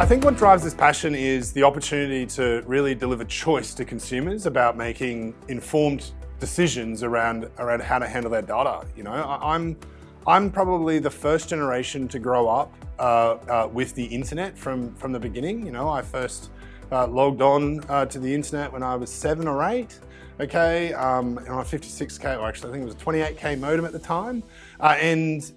I think what drives this passion is the opportunity to really deliver choice to consumers about making informed decisions around how to handle their data. You know, I'm probably the first generation to grow up with the internet from the beginning. You know, I first logged on to the internet when I was 7 or 8. Okay, on a 56K, or actually I think it was a 28K modem at the time, and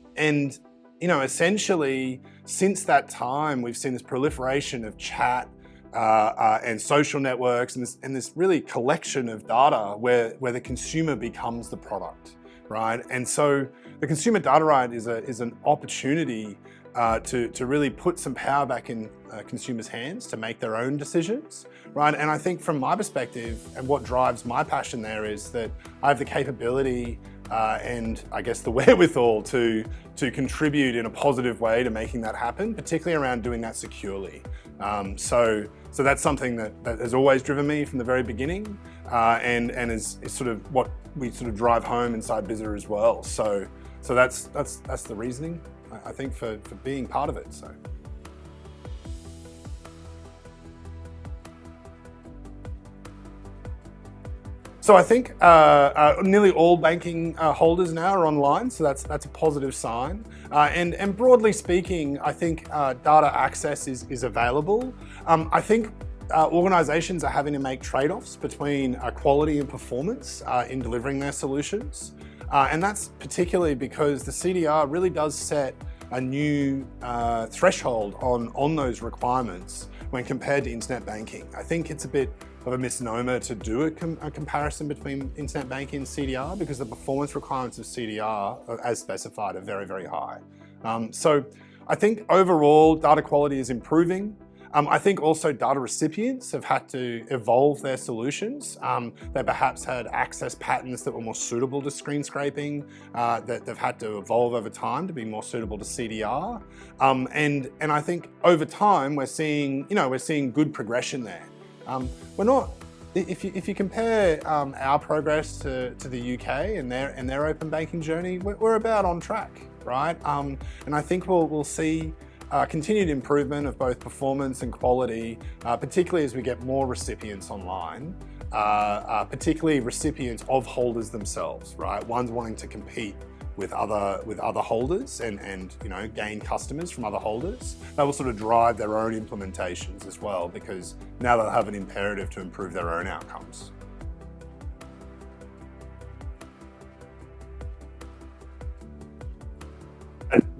you know, essentially, since that time, we've seen this proliferation of chat and social networks, and this really collection of data where the consumer becomes the product, right? And so the consumer data right is an opportunity to really put some power back in consumers' hands to make their own decisions, right? And I think from my perspective, and what drives my passion there is that I have the capability and I guess the wherewithal to contribute in a positive way to making that happen, particularly around doing that securely. So that's something that has always driven me from the very beginning, and is sort of what we sort of drive home inside Bizzer as well. So that's the reasoning, I think, for being part of it. So I think nearly all banking holders now are online, so that's a positive sign. And broadly speaking, I think data access is available. I think organisations are having to make trade-offs between quality and performance in delivering their solutions. And that's particularly because the CDR really does set a new threshold on those requirements when compared to internet banking. I think it's a bit of a misnomer to do a comparison between internet banking and CDR, because the performance requirements of CDR, as specified, are very, very high. So I think overall data quality is improving. I think also data recipients have had to evolve their solutions. They perhaps had access patterns that were more suitable to screen scraping, that they've had to evolve over time to be more suitable to CDR. And I think over time we're seeing good progression there. We're not. If you compare our progress to the UK and their open banking journey, we're about on track, right? And I think we'll see continued improvement of both performance and quality, particularly as we get more recipients online, particularly recipients of holders themselves, right? Ones wanting to compete with other holders and you know, gain customers from other holders. That will sort of drive their own implementations as well, because now they'll have an imperative to improve their own outcomes.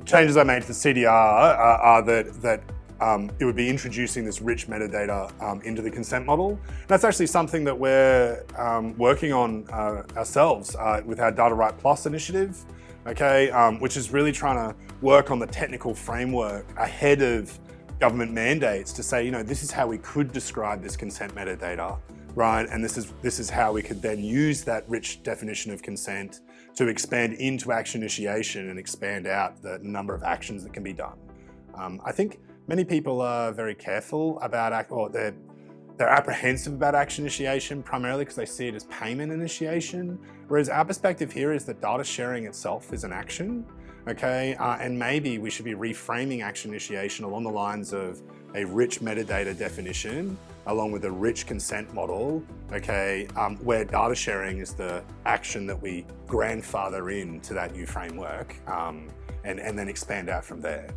Changes I made to the CDR are that it would be introducing this rich metadata into the consent model. That's actually something that we're working on ourselves with our Data Right Plus initiative, okay, which is really trying to work on the technical framework ahead of government mandates to say, you know, this is how we could describe this consent metadata, right? And this is how we could then use that rich definition of consent to expand into action initiation and expand out the number of actions that can be done. I think many people are very careful about, or they're apprehensive about action initiation, primarily because they see it as payment initiation, whereas our perspective here is that data sharing itself is an action, okay? And maybe we should be reframing action initiation along the lines of a rich metadata definition, along with a rich consent model, okay, where data sharing is the action that we grandfather into that new framework, and then expand out from there.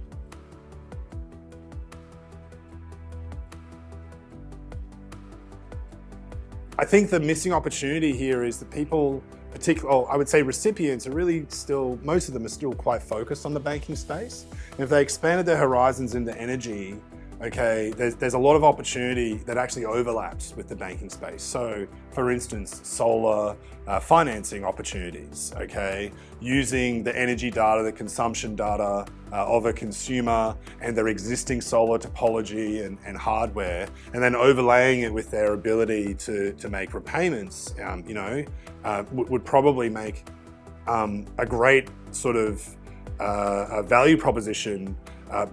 I think the missing opportunity here is that people, I would say recipients, are really still, most of them are still quite focused on the banking space. And if they expanded their horizons into energy, okay, there's a lot of opportunity that actually overlaps with the banking space. So, for instance, solar financing opportunities, okay, using the energy data, the consumption data of a consumer and their existing solar topology and hardware, and then overlaying it with their ability to make repayments, you know, would probably make a great sort of a value proposition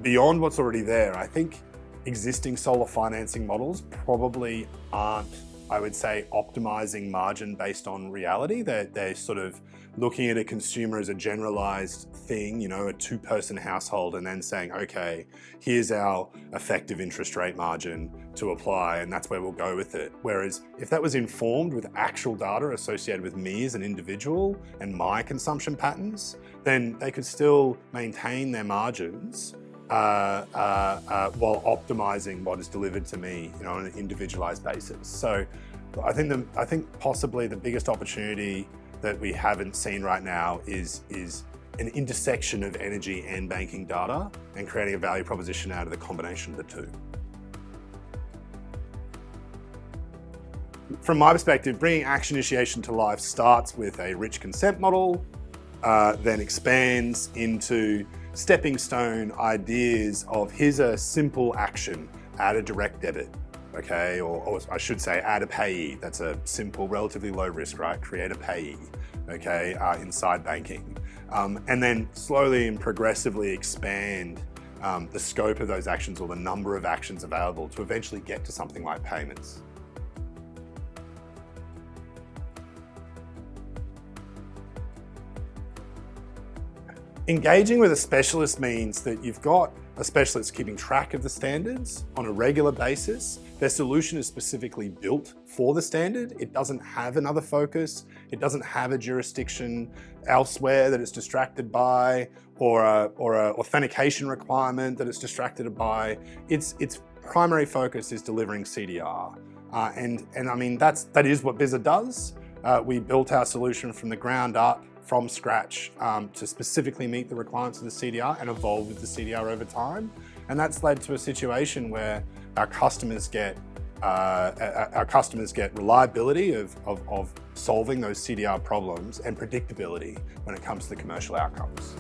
beyond what's already there. I think existing solar financing models probably aren't, I would say, optimizing margin based on reality. They're sort of looking at a consumer as a generalized thing, you know, a two-person household, and then saying, okay, here's our effective interest rate margin to apply, and that's where we'll go with it. Whereas if that was informed with actual data associated with me as an individual and my consumption patterns, then they could still maintain their margins while optimizing what is delivered to me, you know, on an individualized basis. So I think possibly the biggest opportunity that we haven't seen right now is an intersection of energy and banking data, and creating a value proposition out of the combination of the two. From my perspective, bringing action initiation to life starts with a rich consent model, then expands into stepping stone ideas of here's a simple action, add a direct debit. Okay, or I should say add a payee. That's a simple, relatively low risk, right? Create a payee, okay, inside banking. And then slowly and progressively expand the scope of those actions, or the number of actions available, to eventually get to something like payments. Engaging with a specialist means that you've got a specialist keeping track of the standards on a regular basis. Their solution is specifically built for the standard. It doesn't have another focus. It doesn't have a jurisdiction elsewhere that it's distracted by, or a authentication requirement that it's distracted by. Its primary focus is delivering CDR. And I mean, that is what Bizza does. We built our solution from the ground up, from scratch, to specifically meet the requirements of the CDR and evolve with the CDR over time. And that's led to a situation where our customers get reliability of solving those CDR problems, and predictability when it comes to the commercial outcomes.